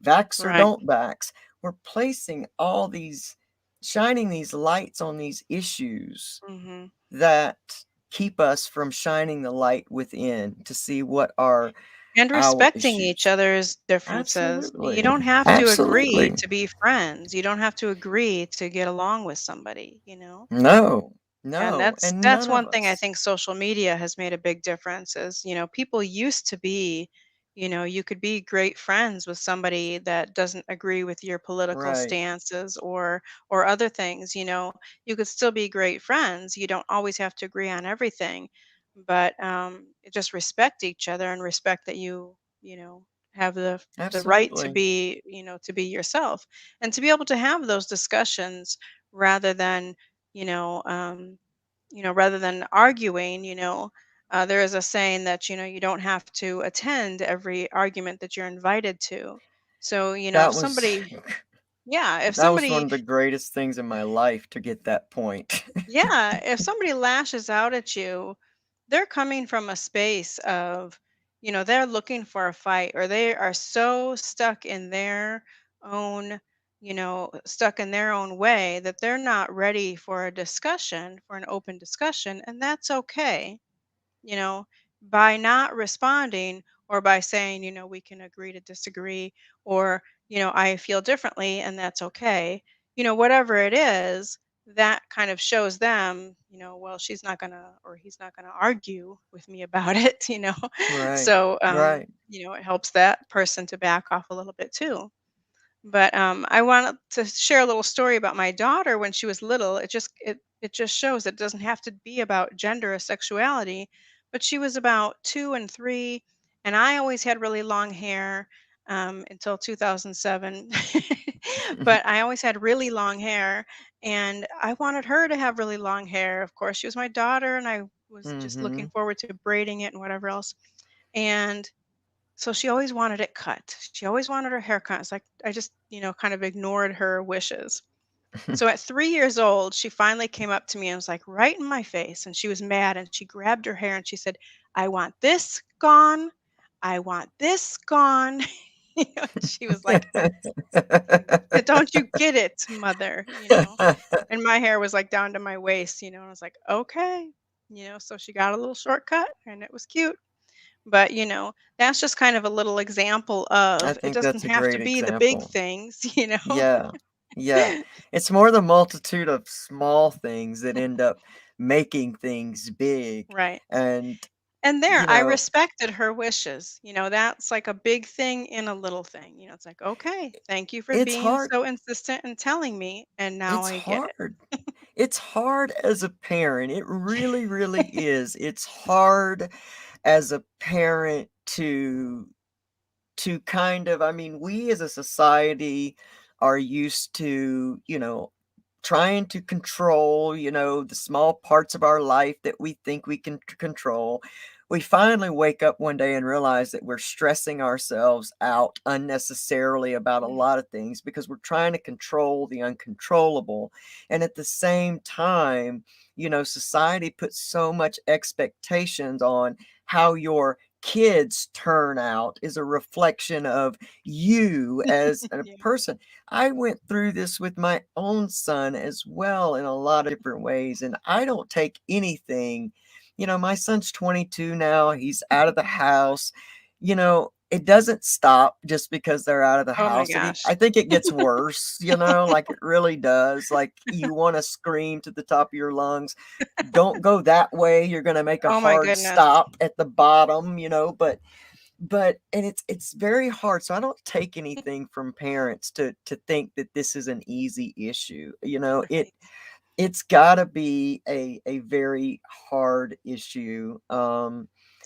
vax or Right. don't vax. We're placing all these, shining these lights on these issues Mhm. that keep us from shining the light within to see what are And our respecting each issues. other's differences. You Absolutely. don't have to agree Absolutely. to be friends. You don't have to agree to get along with somebody, you know? No, And no, that's and that's none of one thing I us. think social media has made a big difference is, people used to be, you could be great friends with somebody that doesn't agree with your political Right. stances or other things, you could still be great friends. You don't always have to agree on everything, but just respect each other and respect that have the right to Absolutely. be, to be yourself and to be able to have those discussions rather than you know um, rather than arguing, there is a saying that, you don't have to attend every argument that you're invited to. So, if That was somebody, yeah, if that was one somebody, of the greatest things in my life to get that point. yeah, if somebody lashes out at you, they're coming from a space of, they're looking for a fight or they are so stuck in their own way that they're not ready for a discussion, for an open discussion. And that's okay. you know, by not responding or by saying, we can agree to disagree, or, I feel differently and that's okay, whatever it is, that kind of shows them, well, she's not going to, or he's not going to argue with me about it, Right. So, Right. it helps that person to back off a little bit too. But I wanted to share a little story about my daughter when she was little. It just shows it doesn't have to be about gender or sexuality. But she was about 2 and 3, and I always had really long hair until 2007. But I always had really long hair, and I wanted her to have really long hair. Of course, she was my daughter, and I was just looking Mhm. forward to braiding it and whatever else. And so she always wanted it cut. She always wanted her hair cut. It's like I just, kind of ignored her wishes. So at 3 years old, she finally came up to me and was like right in my face. And she was mad and she grabbed her hair and she said, I want this gone. I want this gone. She was like, don't you get it, mother? And my hair was like down to my waist, and I was like, okay. So she got a little shortcut and it was cute. But, that's just kind of a little example I of it think doesn't that's a have to great be the big example. things, Yeah. Yeah. It's more the multitude of small things that end up making things big. Right. And, And there, you I know, respected her wishes. That's like a big thing in a little thing. It's like, okay, thank you for it's being hard. so insistent and telling me. And now It's I get it. hard. It's hard as a parent. It really, really is. It's hard as a parent to kind of, I mean, we as a society are used to, trying to control, the small parts of our life that we think we can control. we finally wake up one day and realize that we're stressing ourselves out unnecessarily about a Mm, lot of things because we're trying to control the uncontrollable. And at the same time, society puts so much expectations on how your kids turn out is a reflection of you as a yeah. person. I went through this with my own son as well in a lot of different ways, and I don't take anything. My son's 22 now, he's out of the house. It doesn't stop just because they're out of the Oh my house. gosh. I think it gets worse, like it really does. Like you want to scream to the top of your lungs, don't go that way. You're going to make a Oh my hard goodness. stop at the bottom, but and it's very hard. So I don't take anything from parents to think that this is an easy issue. Right. It's got to be a very hard issue.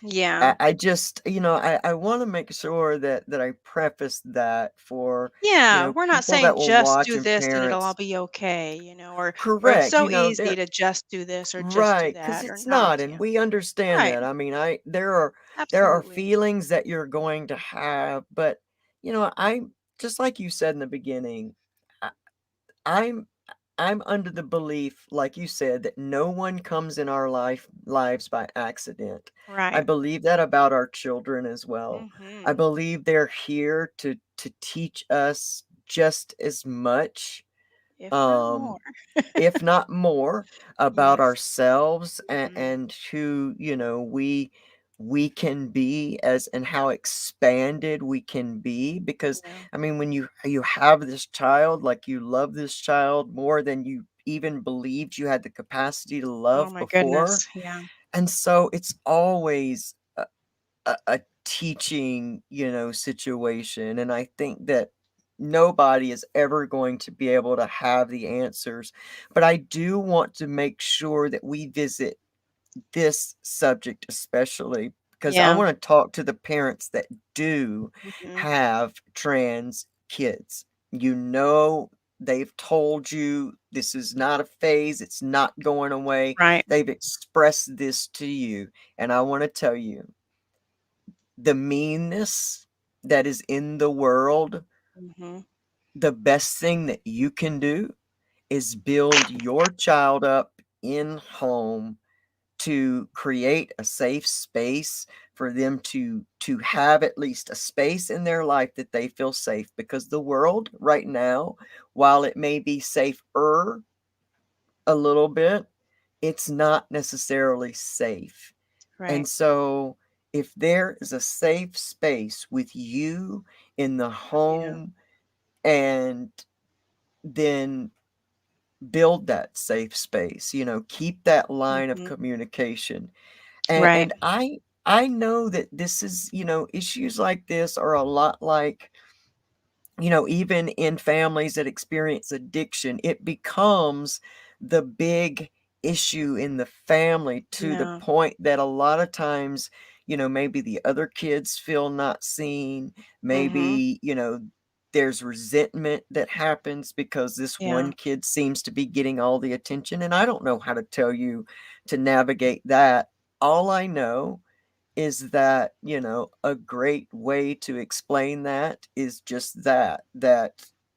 Yeah. I just, I want to make sure that I preface that for, Yeah, we're not people saying that will just watch do and this and it'll all parents. be okay, or it's Correct. so easy There, to just do this or just do right, because that or it's not not, to. and we understand Right. that. I mean, there are Absolutely. feelings that you're going to have, but I just like you said in the beginning, I, I'm I'm under the belief, like you said, that no one comes in our lives by accident. I Right. believe that about our children as well. I Mhm. believe they're here to teach us just as much, If not um, more. if not more, about Yes. ourselves, Mhm. and who we can be, as and how expanded we can be. Because Yeah. I mean, when you have this child, like, you love this child more than you even believed you had the capacity to Oh love my before. goodness. Yeah. And so it's always a teaching, situation. And I think that nobody is ever going to be able to have the answers. But I do want to make sure that we visit this subject, especially because I Yeah. want to talk to the parents that do Mhm. have trans kids. They've told you this is not a phase, it's not going away. Right. They've expressed this to you. And I want to tell you, the meanness that is in the world, Mhm. the best thing that you can do is build your child up in home to create a safe space for them to have at least a space in their life that they feel safe, because the world right now, while it may be safer a little bit, it's not necessarily safe. And Right. so, if there is a safe space with you in the Yeah. home, and then build that safe space, keep that line of Mhm. communication. Right. And I know that this is, issues like this are a lot like, even in families that experience addiction, it becomes the big issue in the family, to the Yeah. point that a lot of times, maybe the other kids feel not seen. Mhm. Maybe, there's resentment that happens because this Yeah. one kid seems to be getting all the attention. And I don't know how to tell you to navigate that. All I know is that, a great way to explain that is just that,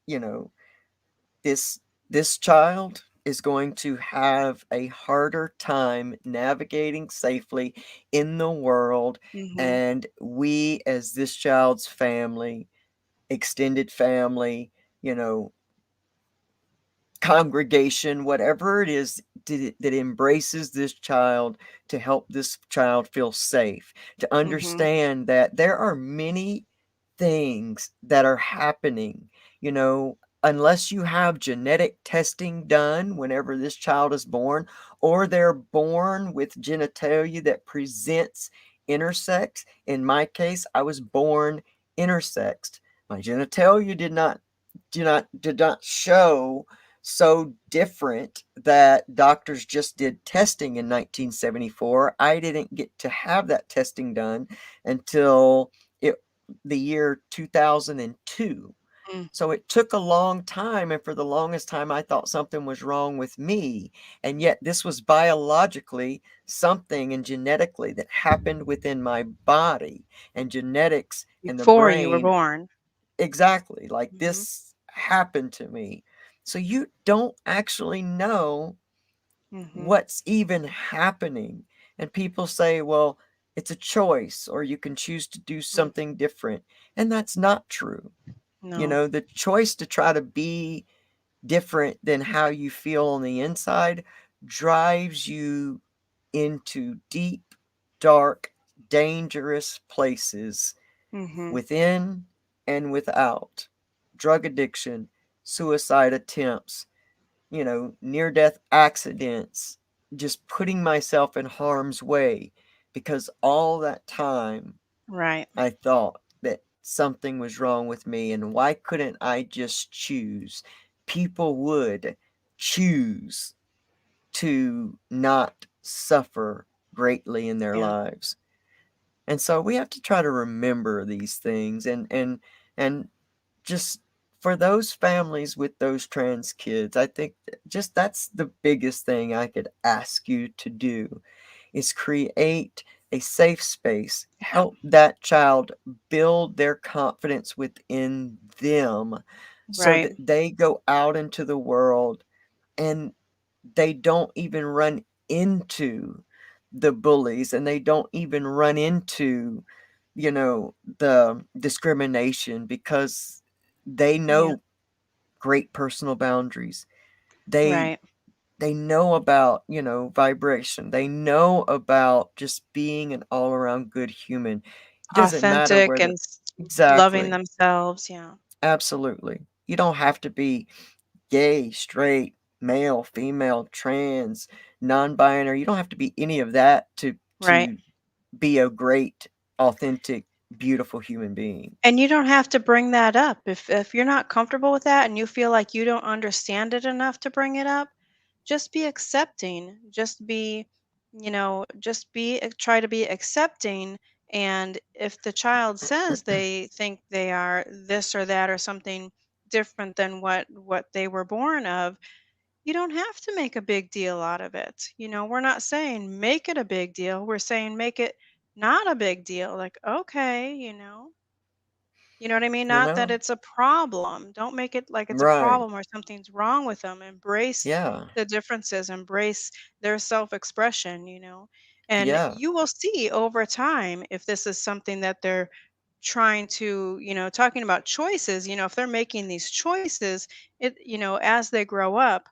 you know, this this child is going to have a harder time navigating safely in the world. Mhm. And we, as this child's family, extended family, you know, congregation, whatever it is, that embraces this child, to help this child feel safe, to Mhm. understand that there are many things that are happening, unless you have genetic testing done whenever this child is born, or they're born with genitalia that presents intersex. In my case, I was born intersexed. My genitalia did not show so different that doctors just did testing in 1974. I didn't get to have that testing done until it the year 2002. Mm. So it took a long time, and for the longest time, I thought something was wrong with me. And yet, this was biologically something and genetically that happened within my body and genetics and the Before you were brain. born. Exactly. Like Mhm. this happened to me. So you don't actually know Mhm. what's even happening. And people say, well, it's a choice, or you can choose to do Mm. something different. And that's not true. No. The choice to try to be different than how you feel on the inside drives you into deep, dark, dangerous places Mhm. within and without. Drug addiction, suicide attempts, near death accidents, just putting myself in harm's way because all that time Right. I thought that something was wrong with me, and why couldn't I just choose? People would choose to not suffer greatly in their Yeah. lives. And so we have to try to remember these things, and just for those families with those trans kids, I think just that's the biggest thing I could ask you to do is create a safe space, Yeah. help that child build their confidence within them so that Right. they go out into the world and they don't even run into the bullies, and they don't even run into the discrimination because they Yeah. know great personal boundaries. they Right. they know about vibration. They know about just being an all-around good human. It doesn't matter Authentic and whether. loving Exactly. themselves. Yeah. Absolutely. You don't have to be gay, straight, male, female, trans, non-binary. You don't have to be any of that to Right. be a great, authentic, beautiful human being. And you don't have to bring that up. If you're not comfortable with that and you feel like you don't understand it enough to bring it up, just be accepting. Just be try to be accepting. And if the child says they think they are this or that or something different than what they were born of, you don't have to make a big deal out of it. We're not saying make it a big deal. We're saying make it not a big deal. Like, okay, you know what I mean? You Not that know? it's a problem. Don't make it like it's a Right. problem or something's wrong with them. Embrace Yeah. the differences, embrace their self-expression. And Yeah. you will see over time if this is something that they're trying to, talking about choices, if they're making these choices, as they grow up,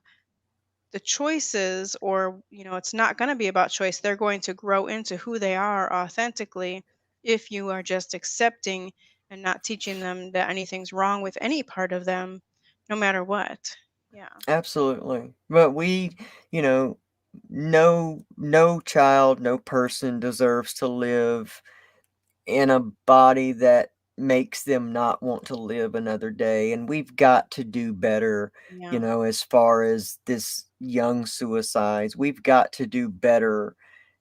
the choices or it's not going to be about choice, they're going to grow into who they are authentically if you are just accepting and not teaching them that anything's wrong with any part of them no matter what. Yeah. Absolutely. But you know, no child, no person deserves to live in a body that makes them not want to live another day. And we've got to do better, Yeah. as far as this young suicides. We've got to do better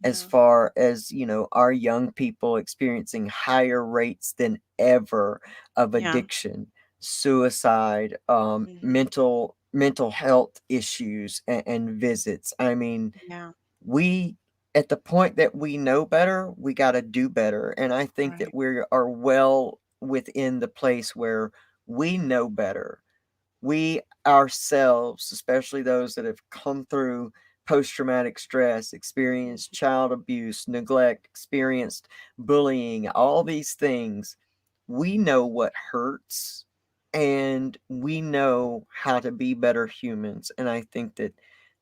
as Yeah. far as, our young people experiencing higher rates than ever of Yeah. addiction, suicide, Hmm. mental health issues, and visits. I mean, Yeah. we at the point that we know better, we got to do better. And I think that Right. we are well within the place where we know better. We ourselves, especially those that have come through post traumatic stress, experienced Mhm. child abuse, neglect, experienced bullying, all these things, we know what hurts, and we know how to be better humans. And I think that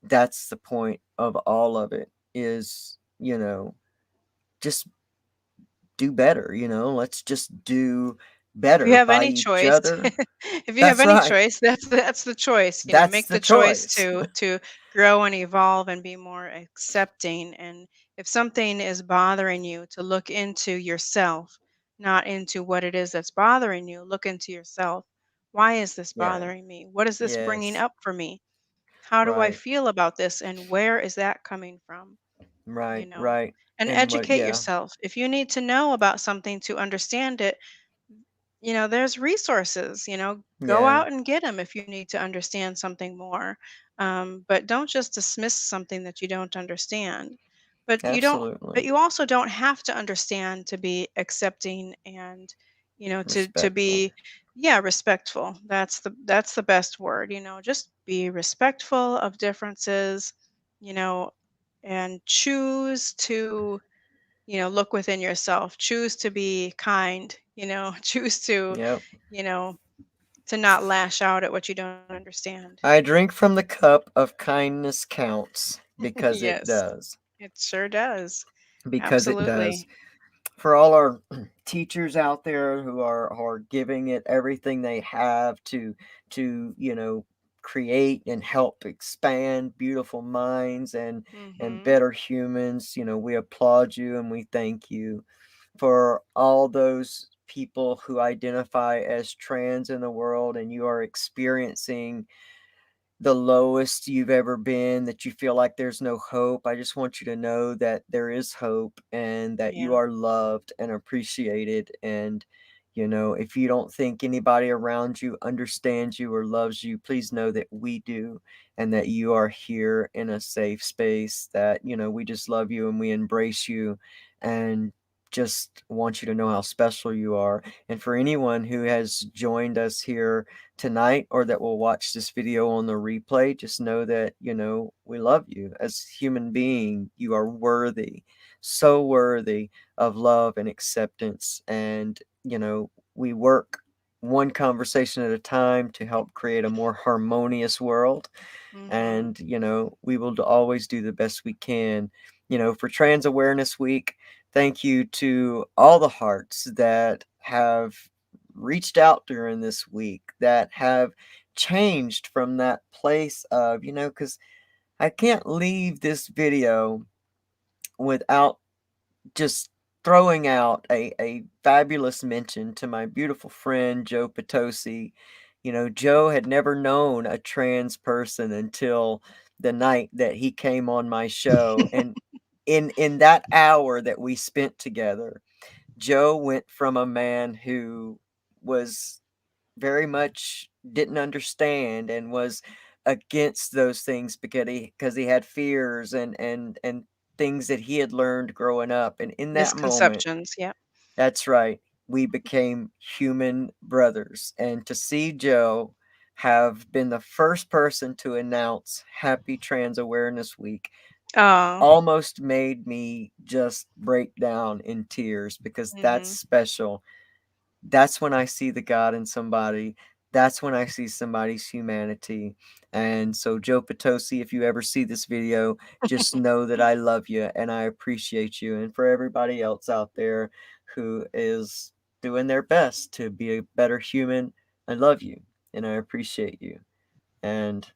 that's the point of all of it is, just do better, let's just do If you better have by any each choice, other. if you have That's any right. choice, that's the choice. That's Make the the choice choice. to grow and evolve and be more accepting. And if something is bothering you, to look into yourself, not into what it is that's bothering you. Look into yourself. Why is this Yeah. bothering me? What is this bringing Yes. up for me? How do I Right. feel about this? And where is that coming from? you Right. know Right. and And what educate yeah. yourself. If you need to know about something to understand it, there's resources, go Yeah, out and get them if you need to understand something more. But don't just dismiss something that you don't understand. But absolutely. you also don't have to understand to be accepting and, to Respectful. be, yeah, respectful. That's the best word, just be respectful of differences, you know, and choose to, look within yourself, choose to be kind, choose to, Yep. you know, to not lash out at what you don't understand. I drink from the cup of kindness counts because it Yes, does. it sure does. Because it does. Absolutely. For all our teachers out there who are giving it everything they have to create and help expand beautiful minds and Mhm. better humans, we applaud you and we thank you. For all those people who identify as trans in the world and you are experiencing the lowest you've ever been, that you feel like there's no hope, I just want you to know that there is hope and that you Yeah. are loved and appreciated. And, if you don't think anybody around you understands you or loves you, please know that we do and that you are here in a safe space, that, we just love you and we embrace you and just want you to know how special you are. And for anyone who has joined us here tonight or that will watch this video on the replay, just know that, we love you as human being. You are worthy, so worthy of love and acceptance. And, we work one conversation at a time to help create a more harmonious world. Mhm. And, we will always do the best we can. For Trans Awareness Week, thank you to all the hearts that have reached out during this week, that have changed from that place of, because I can't leave this video without just throwing out a fabulous mention to my beautiful friend Joe Potosi. Joe had never known a trans person until the night that he came on my show. And in that hour that we spent together, Joe went from a man who was very much didn't understand and was against those things because he had fears and things that he had learned growing up. And in that moment, Misconceptions, yeah. that's right, we became human brothers. And to see Joe have been the first person to announce Happy Trans Awareness Week Oh. almost made me just break down in tears, because that's Mhm. special. That's when I see the God in somebody. That's when I see somebody's humanity. And so, Joe Potosi, if you ever see this video, just know that I love you and I appreciate you. And for everybody else out there who is doing their best to be a better human, I love you and I appreciate you. And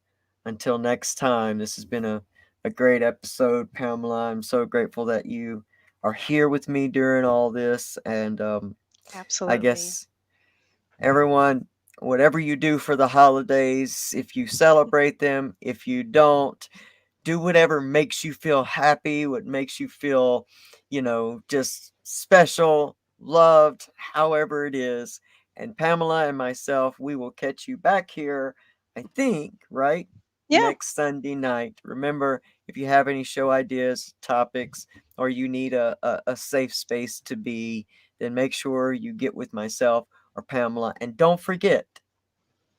until next time, this has been a great episode, Pamela. I'm so grateful that you are here with me during all this. And I Absolutely. guess everyone, whatever you do for the holidays, if you celebrate them, if you don't, do whatever makes you feel happy, what makes you feel, just special, loved, however it is. And Pamela and myself, we will catch you back here, I think, right? Yeah. Next Sunday night. Remember, if you have any show ideas, topics, or you need a safe space to be, then make sure you get with myself or Pamela. And don't forget,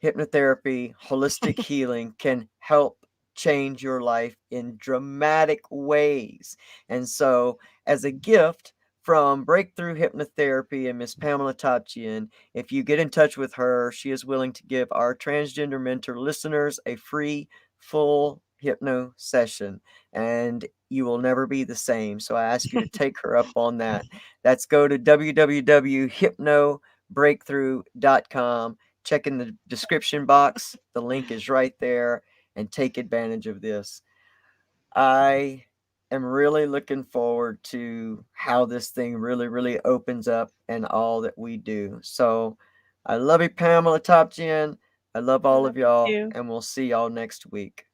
hypnotherapy, holistic healing can help change your life in dramatic ways. And so, as a gift from Breakthrough Hypnotherapy and Miss Pamela Tachian, if you get in touch with her, she is willing to give our transgender mentor listeners a free, full hypno session. And you will never be the same. So I ask you to take her up on that. That's go to www.hypnobreakthrough.com. Check in the description box. The link is right there, and take advantage of this. I am really looking forward to how this thing really, really opens up and all that we do. So I love you, Pamela Top Gen. I love I all love of you y'all, too. and we'll see y'all next week.